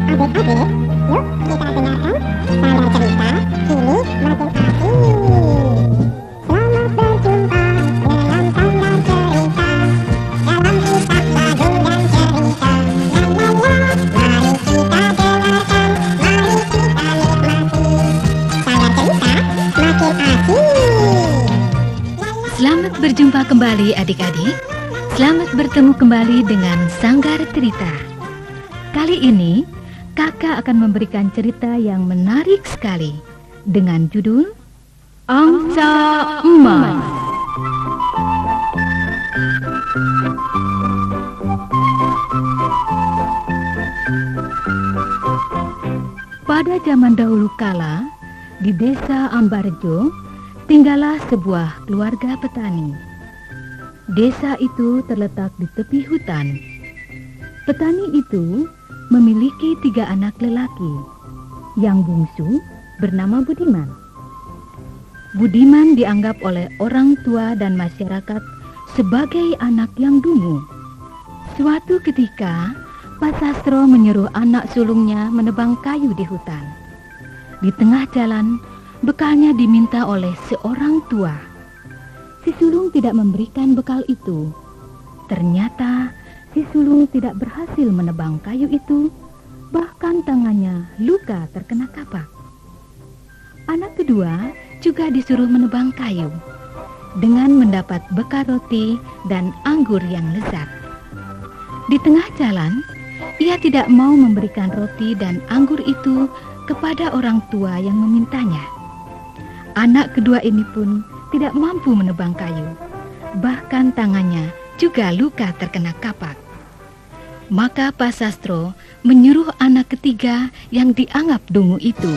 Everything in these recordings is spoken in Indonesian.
Adik-adik, yuk kita dengarkan sanggar cerita kini makin asik. Selamat berjumpa dalam sanggar cerita, dalam kitab Bagong dan cerita. La la la, mari kita dengarkan, mari kita nikmati. Sanggar cerita makin asik. Selamat berjumpa kembali adik-adik. Selamat bertemu kembali dengan Sanggar Cerita. Kali ini kakak akan memberikan cerita yang menarik sekali dengan judul Angsa Emas. Pada zaman dahulu kala, di desa Ambarjo, tinggallah sebuah keluarga petani. Desa itu terletak di tepi hutan. Petani itu memiliki 3 anak lelaki. Yang bungsu bernama Budiman. Budiman dianggap oleh orang tua dan masyarakat sebagai anak yang dungu. Suatu ketika, Pak Sastro menyuruh anak sulungnya menebang kayu di hutan. Di tengah jalan, bekalnya diminta oleh seorang tua. Si sulung tidak memberikan bekal itu. Ternyata si sulung tidak berhasil menebang kayu itu, bahkan tangannya luka terkena kapak. Anak kedua juga disuruh menebang kayu dengan mendapat bekal roti dan anggur yang lezat. Di tengah jalan, ia tidak mau memberikan roti dan anggur itu kepada orang tua yang memintanya. Anak kedua ini pun tidak mampu menebang kayu, bahkan tangannya juga luka terkena kapak. Maka Pak Sastro menyuruh anak ketiga yang dianggap dungu itu.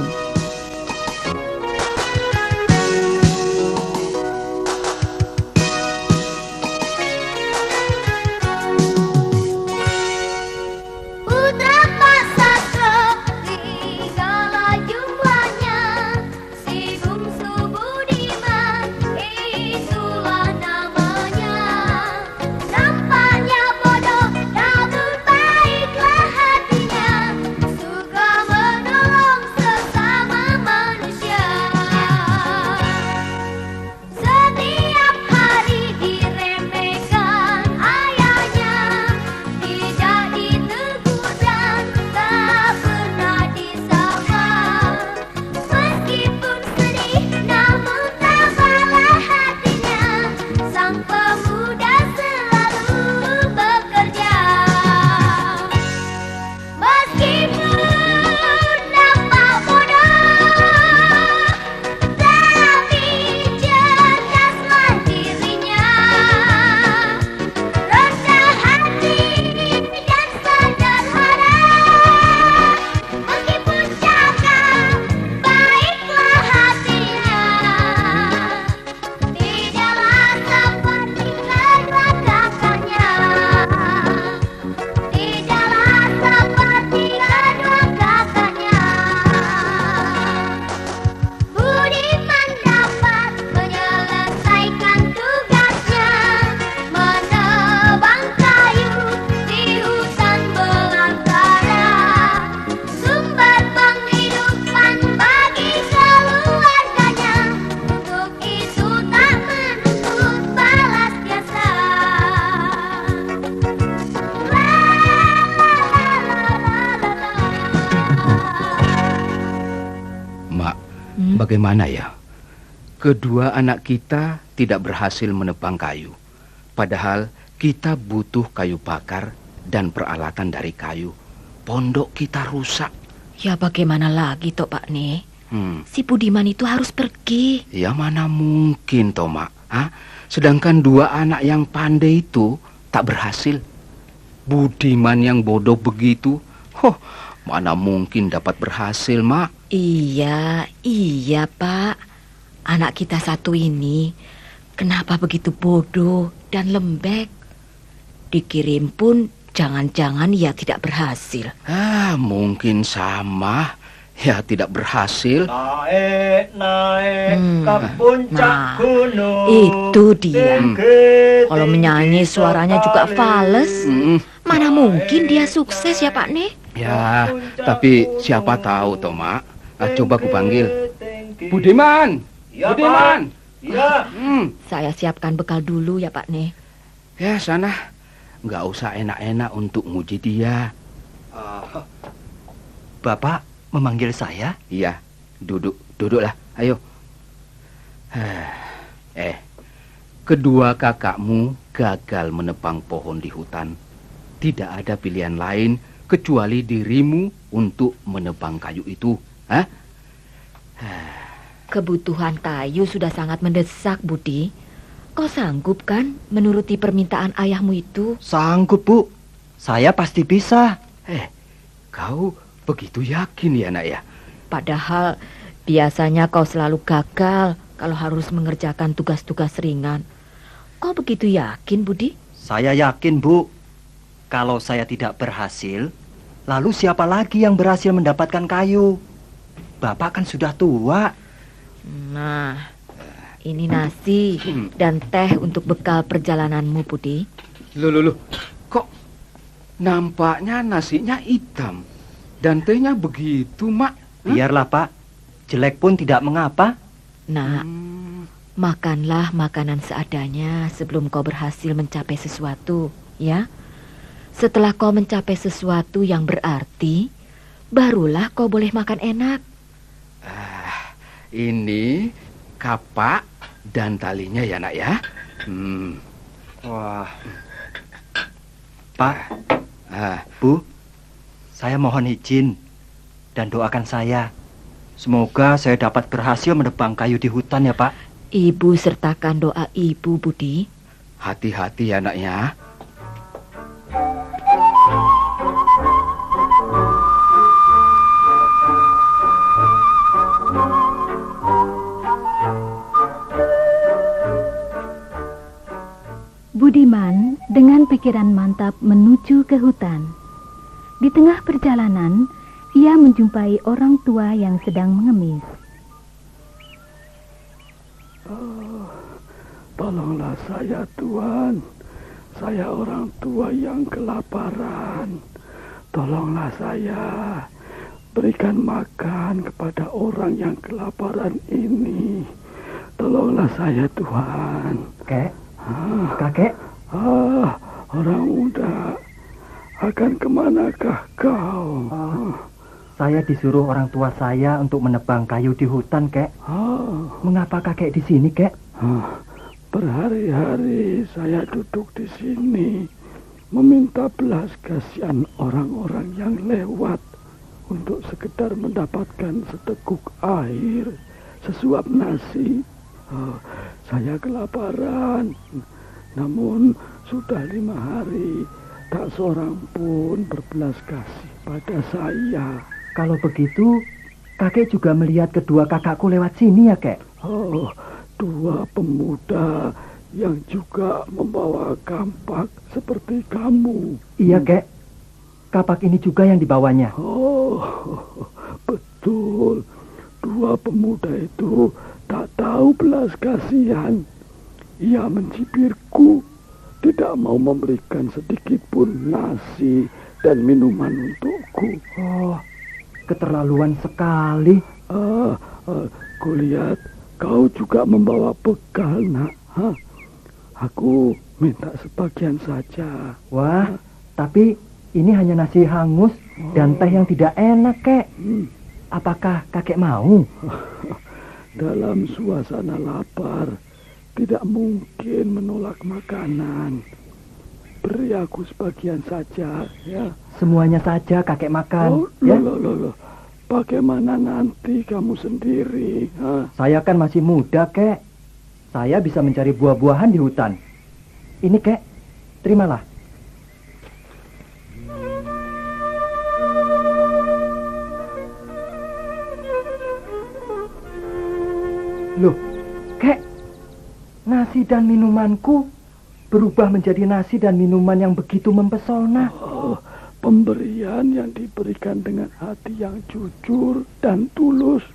Bagaimana ya? Kedua anak kita tidak berhasil menebang kayu. Padahal kita butuh kayu bakar dan peralatan dari kayu. Pondok kita rusak. Ya bagaimana lagi toh Pak Ne? Si Budiman itu harus pergi. Ya mana mungkin toh Mak. Sedangkan 2 anak yang pandai itu tak berhasil. Budiman yang bodoh begitu, mana mungkin dapat berhasil Mak. Iya Pak. Anak kita satu ini kenapa begitu bodoh dan lembek? Dikirim pun jangan-jangan ia tidak berhasil. Mungkin sama. Ya tidak berhasil. Naik ke puncak gunung. Itu dia. Kalau menyanyi suaranya juga fales. Mana mungkin dia sukses ya Pak Ne? Ya, tapi siapa tahu toh, Mak. Coba ku panggil. Budiman! Ya, Budiman! Pak. Ya. Saya siapkan bekal dulu ya Pak Ne. Ya, sana. Nggak usah enak-enak untuk nguji dia. Bapak memanggil saya? Iya, duduklah. Ayo. Kedua kakakmu gagal menebang pohon di hutan. Tidak ada pilihan lain kecuali dirimu untuk menebang kayu itu. Kebutuhan kayu sudah sangat mendesak, Budi. Kau sanggup kan menuruti permintaan ayahmu itu? Sanggup, Bu. Saya pasti bisa. Kau begitu yakin ya, nak ya? Padahal biasanya kau selalu gagal kalau harus mengerjakan tugas-tugas ringan. Kau begitu yakin, Budi? Saya yakin, Bu. Kalau saya tidak berhasil, lalu siapa lagi yang berhasil mendapatkan kayu? Bapak kan sudah tua. Nah, ini nasi dan teh untuk bekal perjalananmu, Budi. Loh, kok nampaknya nasinya hitam dan tehnya begitu, Mak? Biarlah, Pak. Jelek pun tidak mengapa. Nah, makanlah makanan seadanya sebelum kau berhasil mencapai sesuatu, ya. Setelah kau mencapai sesuatu yang berarti, barulah kau boleh makan enak. Ini kapak dan talinya ya, nak ya. Wah. Pak, Bu, saya mohon izin dan doakan saya. Semoga saya dapat berhasil menebang kayu di hutan ya, Pak. Ibu sertakan doa ibu, Budi. Hati-hati ya, nak ya. Budiman dengan pikiran mantap menuju ke hutan. Di tengah perjalanan, ia menjumpai orang tua yang sedang mengemis. Tolonglah saya, Tuan. Saya orang tua yang kelaparan. Tolonglah saya. Berikan makan kepada orang yang kelaparan ini. Tolonglah saya, Tuan. Kakek? Orang muda. Akan kemanakah kau? Saya disuruh orang tua saya untuk menebang kayu di hutan, Kek. Mengapa kakek di sini, Kek? Berhari-hari saya duduk di sini meminta belas kasihan orang-orang yang lewat untuk sekedar mendapatkan seteguk air, sesuap nasi. Saya kelaparan, namun sudah 5 hari tak seorang pun berbelas kasih pada saya. Kalau begitu, kakek juga melihat kedua kakakku lewat sini ya, Kek? Dua pemuda yang juga membawa kampak seperti kamu. Iya, Kek. Kapak ini juga yang dibawanya. Betul. Dua pemuda itu tak tahu belas kasihan. Ia mencibirku, tidak mau memberikan sedikit pun nasi dan minuman untukku. Keterlaluan sekali. Kulihat kau juga membawa bekal, nak. Aku minta sebagian saja. Wah, tapi ini hanya nasi hangus dan teh yang tidak enak, Kek. Apakah kakek mau? Dalam suasana lapar, tidak mungkin menolak makanan. Beri aku sebagian saja, ya. Semuanya saja kakek makan, ya. Loh. Bagaimana nanti kamu sendiri? Saya kan masih muda, Kek. Saya bisa mencari buah-buahan di hutan. Ini, Kek, terimalah. Loh, Kek, nasi dan minumanku berubah menjadi nasi dan minuman yang begitu mempesona. Pemberian yang diberikan dengan hati yang jujur dan tulus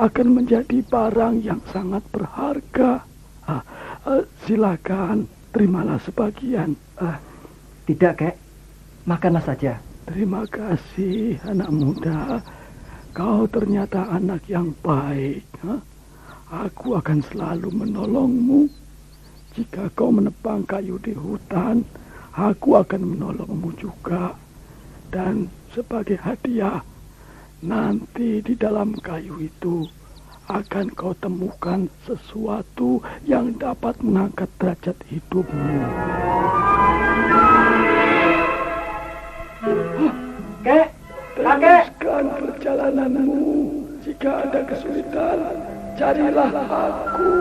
akan menjadi barang yang sangat berharga. Silakan, terimalah sebagian. Tidak, Kek. Makanlah saja. Terima kasih, anak muda. Kau ternyata anak yang baik. Aku akan selalu menolongmu. Jika kau menebang kayu di hutan, aku akan menolongmu juga. Dan sebagai hadiah, nanti di dalam kayu itu akan kau temukan sesuatu yang dapat mengangkat derajat hidupmu. Kakek, Teruskan perjalananmu. Jika ada kesulitan, carilah aku.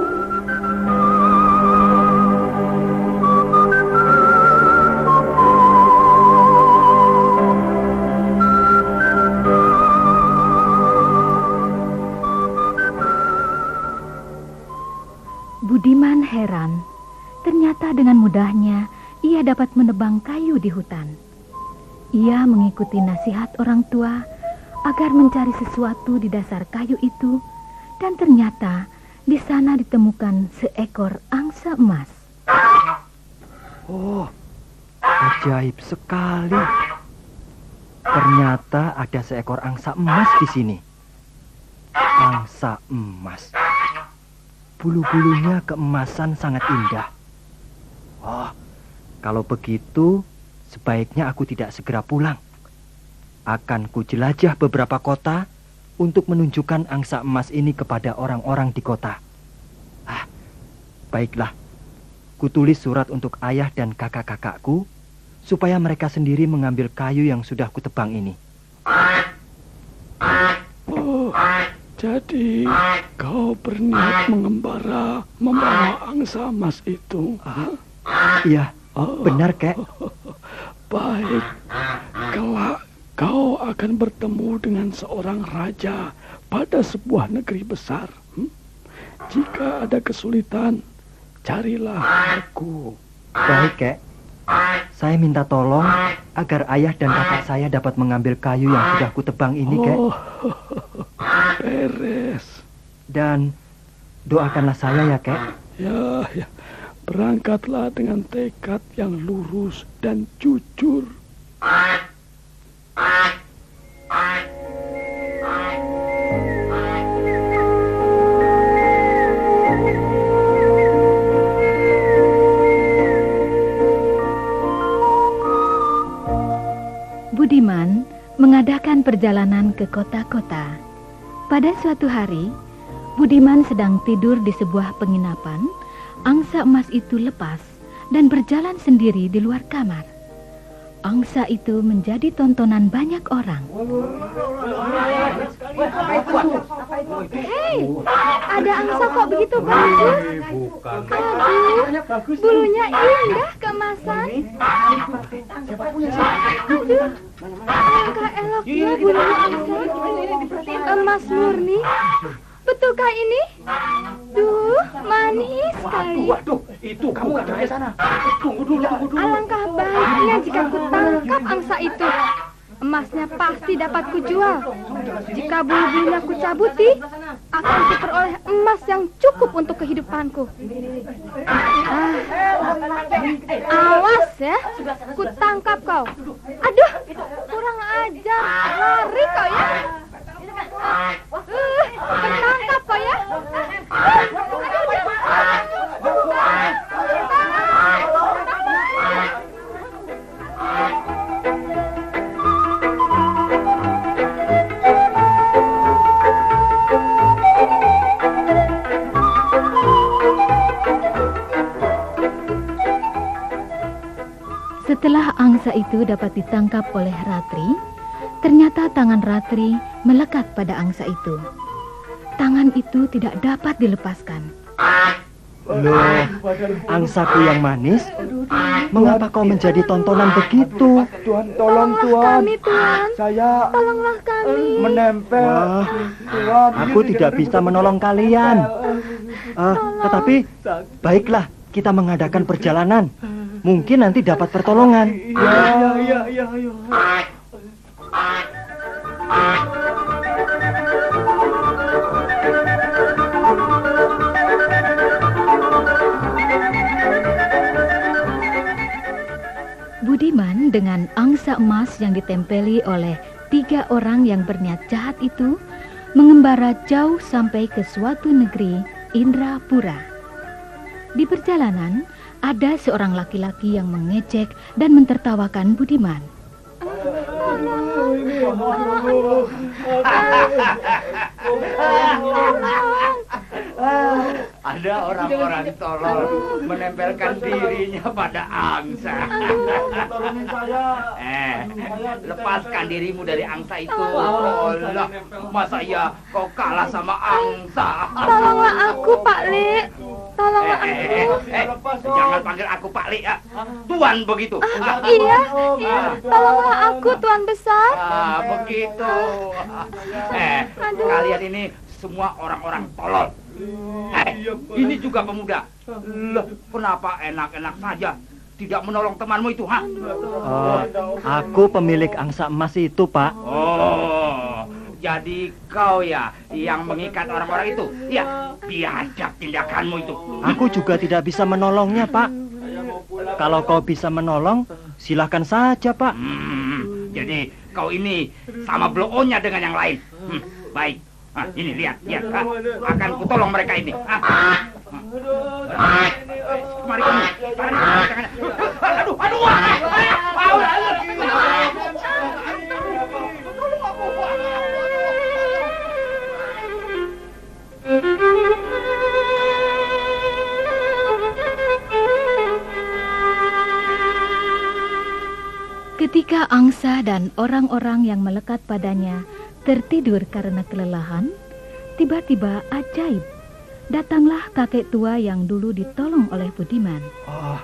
Budiman heran, ternyata dengan mudahnya ia dapat menebang kayu di hutan. Ia mengikuti nasihat orang tua agar mencari sesuatu di dasar kayu itu, dan ternyata di sana ditemukan seekor angsa emas. Oh, ajaib sekali. Ternyata ada seekor angsa emas di sini. Angsa emas. Bulu-bulunya keemasan sangat indah. Oh, kalau begitu sebaiknya aku tidak segera pulang. Akan kujelajah beberapa kota untuk menunjukkan angsa emas ini kepada orang-orang di kota. Baiklah. Kutulis surat untuk ayah dan kakak-kakakku supaya mereka sendiri mengambil kayu yang sudah kutebang ini. Oh, jadi kau berniat mengembara membawa angsa emas itu? Iya, benar, Kek. Baik, kelak kau akan bertemu dengan seorang raja pada sebuah negeri besar. Jika ada kesulitan, carilah aku. Baik, Kek. Saya minta tolong agar ayah dan kakak saya dapat mengambil kayu yang sudah kutebang ini, Kek. Oh, beres. Dan doakanlah saya ya, Kek. Ya. Berangkatlah dengan tekad yang lurus dan jujur. Budiman mengadakan perjalanan ke kota-kota. Pada suatu hari, Budiman sedang tidur di sebuah penginapan. Angsa emas itu lepas dan berjalan sendiri di luar kamar. Angsa itu menjadi tontonan banyak orang. Hei, ada angsa kok begitu bagus? Aduh, bulunya indah keemasan. Aduh, alangkah eloknya bulunya angsa. Emas murni. Betulkah ini? Duh, manis sekali. Waduh, itu kamu nggak dari sana. Tunggu dulu. Alangkah baiknya jika ku tangkap angsa itu. Emasnya pasti dapat kujual. Jika bulu-bulunya ku cabuti, akan kuperoleh emas yang cukup untuk kehidupanku. Awas ya, ku tangkap kau. Aduh, kurang ajar. Lari kau ya. Ketangkap kau ya. Setelah angsa itu dapat ditangkap oleh Ratri, ternyata tangan Ratri melekat pada angsa itu. Tangan itu tidak dapat dilepaskan. Loh, angsaku yang manis, mengapa kau menjadi tontonan begitu? Tuhan, tolong Tuhan. Kami, Tuhan. Saya Tolonglah kami. menempel. Wah, Tuhan, aku tidak bisa menolong kalian. Tetapi, baiklah, kita mengadakan perjalanan. Mungkin nanti dapat pertolongan. Ya. Budiman dengan angsa emas yang ditempeli oleh 3 orang yang berniat jahat itu mengembara jauh sampai ke suatu negeri Indrapura. Di perjalanan, ada seorang laki-laki yang mengejek dan mentertawakan Budiman. Ada orang-orang tolol menempelkan dirinya pada angsa. Lepaskan dirimu dari angsa itu. Allah, masa ya kau kalah sama angsa? Tolonglah aku, Pak Le. Tolonglah aku. Jangan panggil aku Pak Le ya. Tuan begitu. Iya. Tolonglah aku, Tuan Besar. Begitu. Kalian ini semua orang-orang tolol. Ini juga pemuda. Loh, kenapa enak-enak saja tidak menolong temanmu itu, ha? Aku pemilik angsa emas itu, Pak. Oh, jadi kau ya yang mengikat orang-orang itu? Ya, biadab tindakanmu itu. Aku juga tidak bisa menolongnya, Pak. Kalau kau bisa menolong, silakan saja, Pak. Jadi kau ini sama blow-nya dengan yang lain. Baik. Ini lihat, akan kutolong mereka ini. Mari kamu. Aduh. Ketika angsa dan orang-orang yang melekat padanya tertidur karena kelelahan, tiba-tiba ajaib. Datanglah kakek tua yang dulu ditolong oleh Budiman. Oh,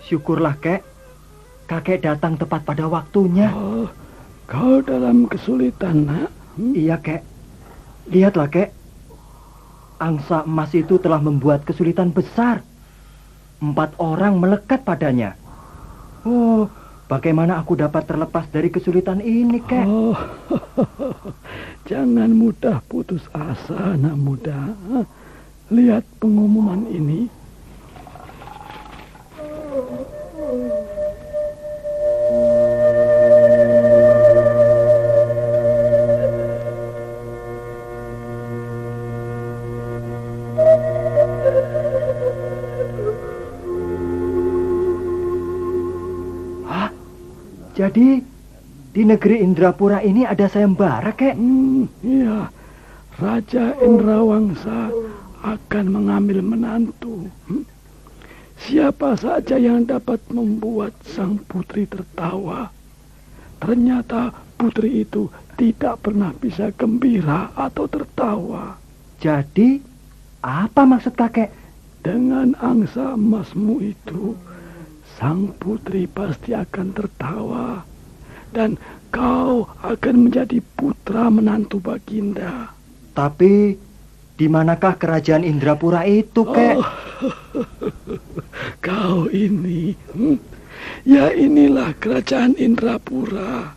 syukurlah, Kek. Kakek datang tepat pada waktunya. Oh, kau dalam kesulitan, Nak? Iya, Kek. Lihatlah, Kek. Angsa emas itu telah membuat kesulitan besar. 4 orang melekat padanya. Oh, bagaimana aku dapat terlepas dari kesulitan ini, Kek? Oh, jangan mudah putus asa, anak muda. Lihat pengumuman ini. Jadi, di negeri Indrapura ini ada sayembara, Kek? Iya, Raja Indrawangsa akan mengambil menantu. Siapa saja yang dapat membuat sang putri tertawa. Ternyata putri itu tidak pernah bisa gembira atau tertawa. Jadi, apa maksud kakek? Dengan angsa emasmu itu, sang putri pasti akan tertawa dan kau akan menjadi putra menantu Baginda. Tapi di manakah kerajaan Indrapura itu, Kek? Kau ini, ya inilah kerajaan Indrapura.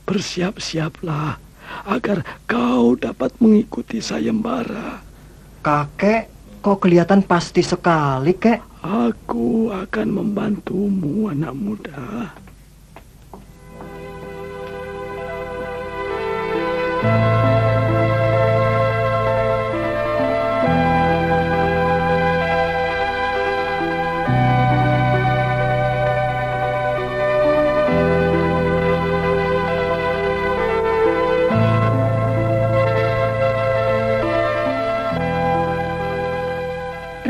Bersiap-siaplah agar kau dapat mengikuti sayembara. Kakek, kok kelihatan pasti sekali, Kek? Aku akan membantumu, anak muda.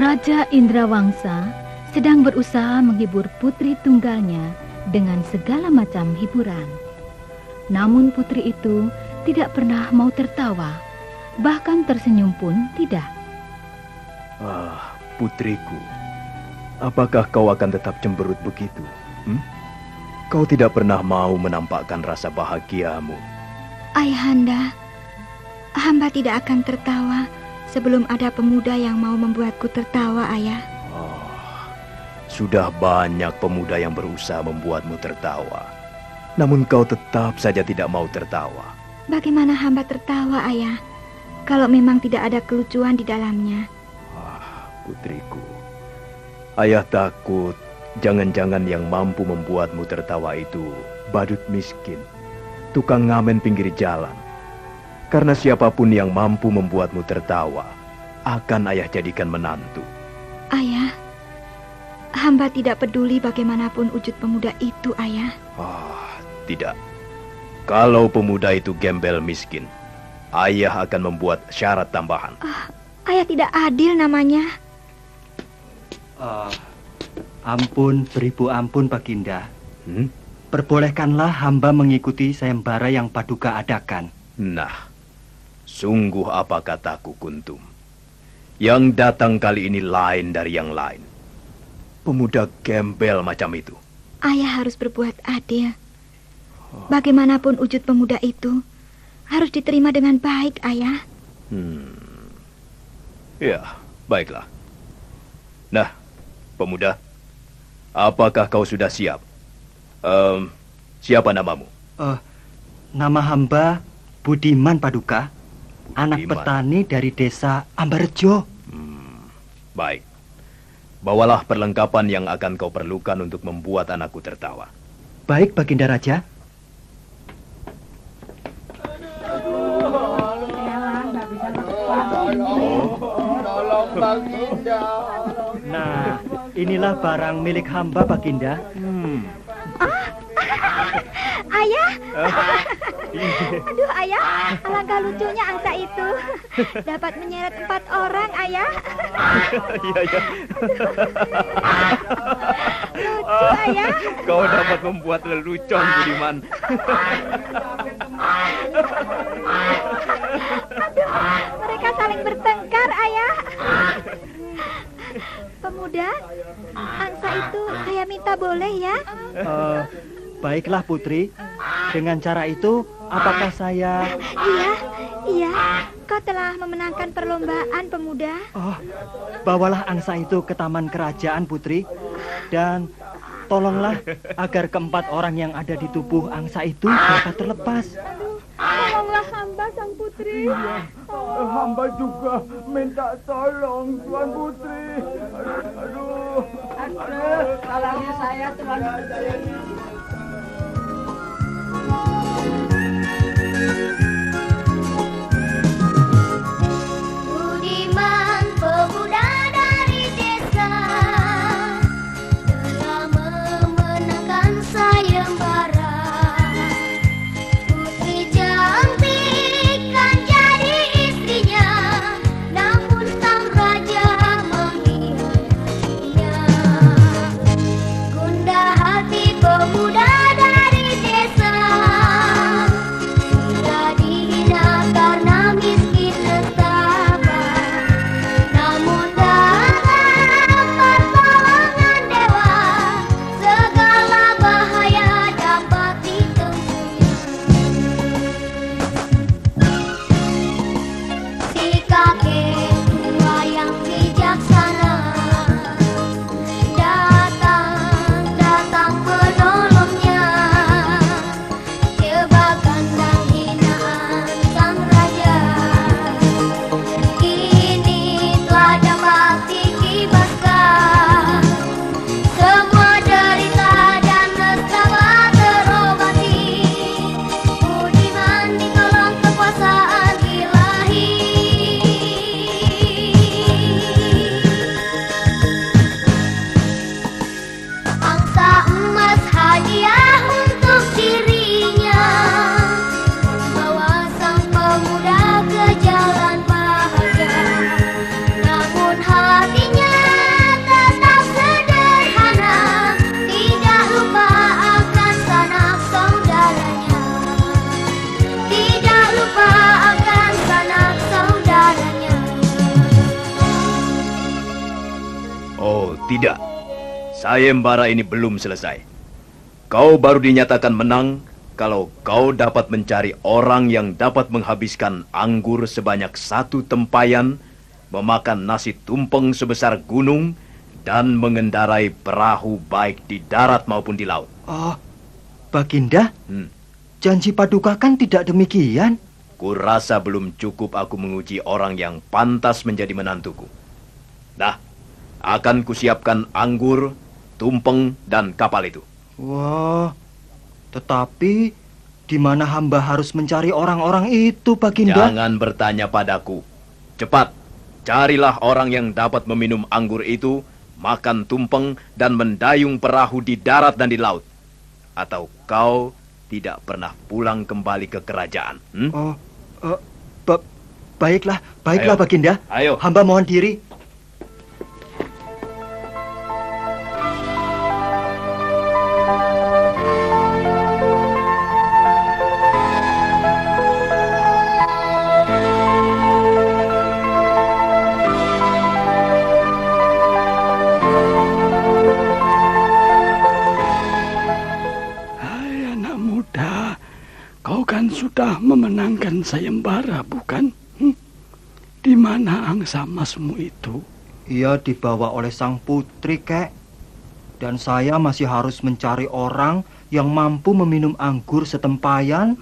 Raja Indrawangsa sedang berusaha menghibur putri tunggalnya dengan segala macam hiburan. Namun putri itu tidak pernah mau tertawa, bahkan tersenyum pun tidak. Putriku, apakah kau akan tetap cemberut begitu? Kau tidak pernah mau menampakkan rasa bahagiamu. Ayahanda, hamba tidak akan tertawa sebelum ada pemuda yang mau membuatku tertawa, Ayah. Sudah banyak pemuda yang berusaha membuatmu tertawa. Namun kau tetap saja tidak mau tertawa. Bagaimana hamba tertawa, Ayah, kalau memang tidak ada kelucuan di dalamnya? Putriku, ayah takut Jangan-jangan yang mampu membuatmu tertawa itu badut miskin, tukang ngamen pinggir jalan. Karena siapapun yang mampu membuatmu tertawa, akan ayah jadikan menantu. Ayah, hamba tidak peduli bagaimanapun wujud pemuda itu, ayah. Tidak. Kalau pemuda itu gembel miskin, ayah akan membuat syarat tambahan. Ayah tidak adil namanya. Ampun, beribu ampun, Baginda. Perbolehkanlah hamba mengikuti sayembara yang Paduka adakan. Nah, sungguh apa kataku, Kuntum? Yang datang kali ini lain dari yang lain. Pemuda gembel macam itu. Ayah harus berbuat adil. Bagaimanapun wujud pemuda itu, harus diterima dengan baik, ayah. Ya, baiklah. Nah, pemuda, apakah kau sudah siap? Siapa namamu? Nama hamba Budiman, Paduka. Anak Budiman. petani dari desa Ambarjo. Baik. Bawalah perlengkapan yang akan kau perlukan untuk membuat anakku tertawa. Baik, Baginda Raja. Nah, inilah barang milik hamba, Baginda. Ayah. Aduh, ayah, alangkah lucunya angsa itu. Dapat menyeret 4 orang, ayah. Iya. Lucu, ayah. Kau dapat membuat lelucon, Budiman. Aduh, mereka saling bertengkar, ayah. Pemuda, angsa itu saya minta boleh ya? Baiklah, Putri. Dengan cara itu, apakah saya... Iya. Kau telah memenangkan perlombaan, pemuda. Bawalah angsa itu ke taman kerajaan, Putri. Dan tolonglah agar keempat orang yang ada di tubuh angsa itu dapat terlepas. Tolonglah hamba, Sang Putri. Hamba juga minta tolong, Tuan Putri. Aduh. Salahnya saya, Tuan Putri. Budiman, pemuda dari desa, telah memenangkan sayembara. Putri cantik kan jadi istrinya, namun sang raja mengkhianatinya. Gundah hati pemuda dari desa, dia dihina karena miskin nestapa. Namun dalam pertolongan dewa, segala bahaya dapat ditempuinya. Si kakek tua yang bijaksana datang menolongnya. Jebakan dan hinaan sang raja kini telah dapat dikibaskan. Semua derita dan nestapa terobati. Budiman ditolong kekuasaan ilahi. Angsa emas hadiah untuk dirinya, membawa sang pemuda ke jalan bahagia. Namun hatinya tetap sederhana, tidak lupa akan sanak saudaranya. Tidak lupa akan sanak saudaranya. Oh, tidak. Sayembara ini belum selesai. Kau baru dinyatakan menang kalau kau dapat mencari orang yang dapat menghabiskan anggur sebanyak 1 tempayan, memakan nasi tumpeng sebesar gunung, dan mengendarai perahu baik di darat maupun di laut. Baginda, janji Paduka kan tidak demikian. Kurasa belum cukup aku menguji orang yang pantas menjadi menantuku. Nah, akan kusiapkan anggur, tumpeng dan kapal itu. Wah, tetapi di mana hamba harus mencari orang-orang itu, Baginda? Jangan bertanya padaku. Cepat, carilah orang yang dapat meminum anggur itu, makan tumpeng, dan mendayung perahu di darat dan di laut. Atau kau tidak pernah pulang kembali ke kerajaan. Baiklah, Ayo. Baginda. Ayo. Hamba mohon diri. Hai anak muda, kau kan sudah memenangkan sayembara, bukan? Di mana angsa emasmu itu? Ia dibawa oleh sang putri, Kek. Dan saya masih harus mencari orang yang mampu meminum anggur setempayan,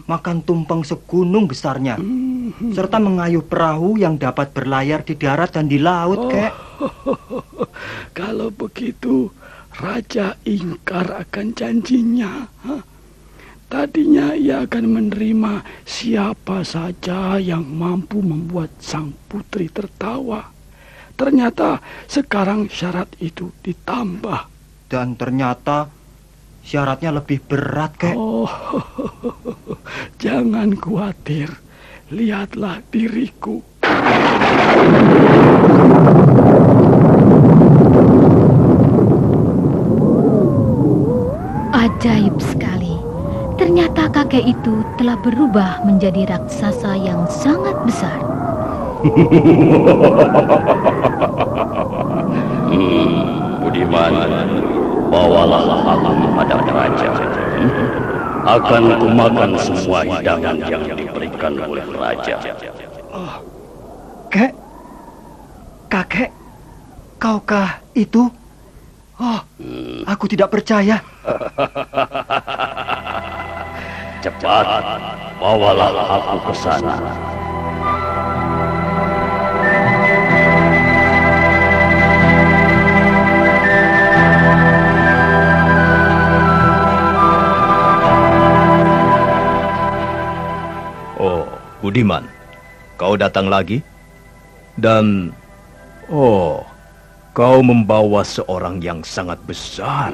makan tumpeng segunung besarnya, serta mengayuh perahu yang dapat berlayar di darat dan di laut, Kek. Kalau begitu, Raja ingkar akan janjinya. Tadinya ia akan menerima siapa saja yang mampu membuat sang putri tertawa. Ternyata sekarang syarat itu ditambah. Dan ternyata syaratnya lebih berat, Kek. Oh, jangan khawatir. Lihatlah diriku. Ajaib sekali. Ternyata kakek itu telah berubah menjadi raksasa yang sangat besar. Budiman, bawalah aku menghadap raja. Akan kumakan semua hidangan yang diberikan oleh raja. Kek, kakek, kaukah itu? Aku tidak percaya. Cepat, bawalah aku ke sana. Oh, Budiman, kau datang lagi? Dan, kau membawa seorang yang sangat besar.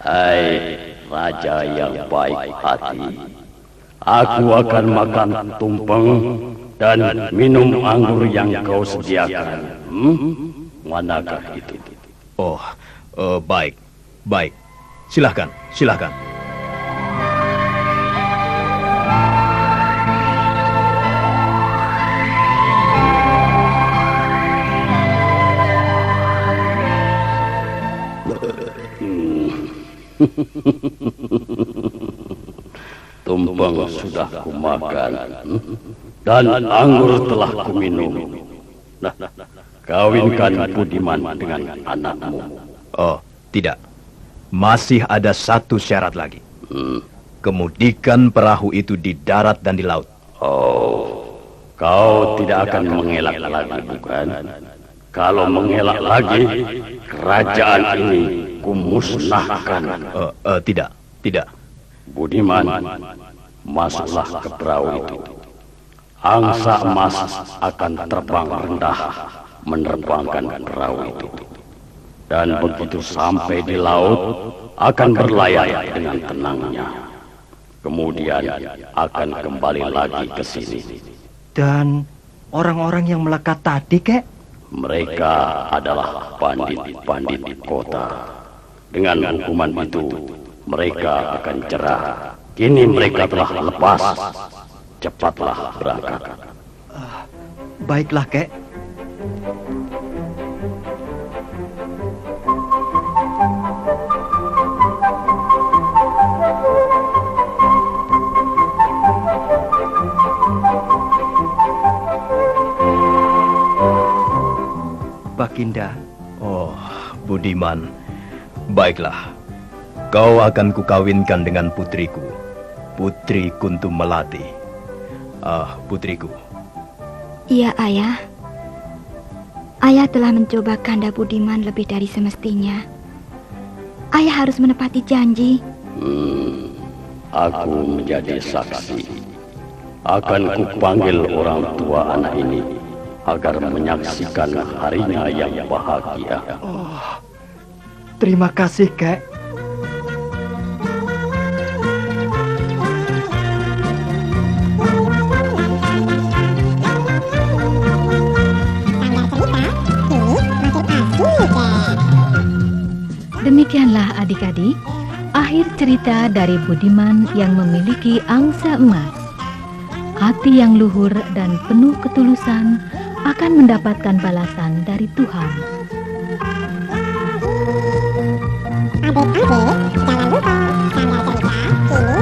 Hai raja yang baik hati, aku akan makan tumpeng dan minum anggur yang kau sediakan. Manakah itu? Baik. Silahkan. Tumpeng sudah kumakan dan anggur telah kuminum. Nah, kawinkan Budiman dengan anakmu. Oh, tidak. Masih ada satu syarat lagi. Kemudikan perahu itu di darat dan di laut. Oh, kau tidak akan mengelak lagi, bukan? Kalau mengelak lagi, kerajaan ini kumusnahkan. Tidak. Budiman, masuklah ke perahu itu. Angsa emas akan terbang rendah menerbangkan perahu itu. Dan begitu sampai di laut, akan berlayar dengan tenangnya. Kemudian akan kembali lagi ke sini. Dan orang-orang yang melekat tadi, Kek? Mereka adalah pandit-pandit kota. Dengan hukuman itu, mereka akan cerah. Kini mereka telah lepas. Cepatlah berangkat. Baiklah, Kek. Baginda. Oh, Budiman. Baiklah. Kau akan kukawinkan dengan putriku, Putri Kuntum Melati. Putriku. Iya, Ayah. Ayah telah mencoba Kanda Budiman lebih dari semestinya. Ayah harus menepati janji. Aku menjadi saksi. Akan kupanggil orang tua anak ini agar menyaksikan harinya yang bahagia. Oh, terima kasih, Kek. Demikianlah adik-adik, akhir cerita dari Budiman yang memiliki angsa emas. Hati yang luhur dan penuh ketulusan akan mendapatkan balasan dari Tuhan. Adik-adik, jangan lupa Kanda Cerita kini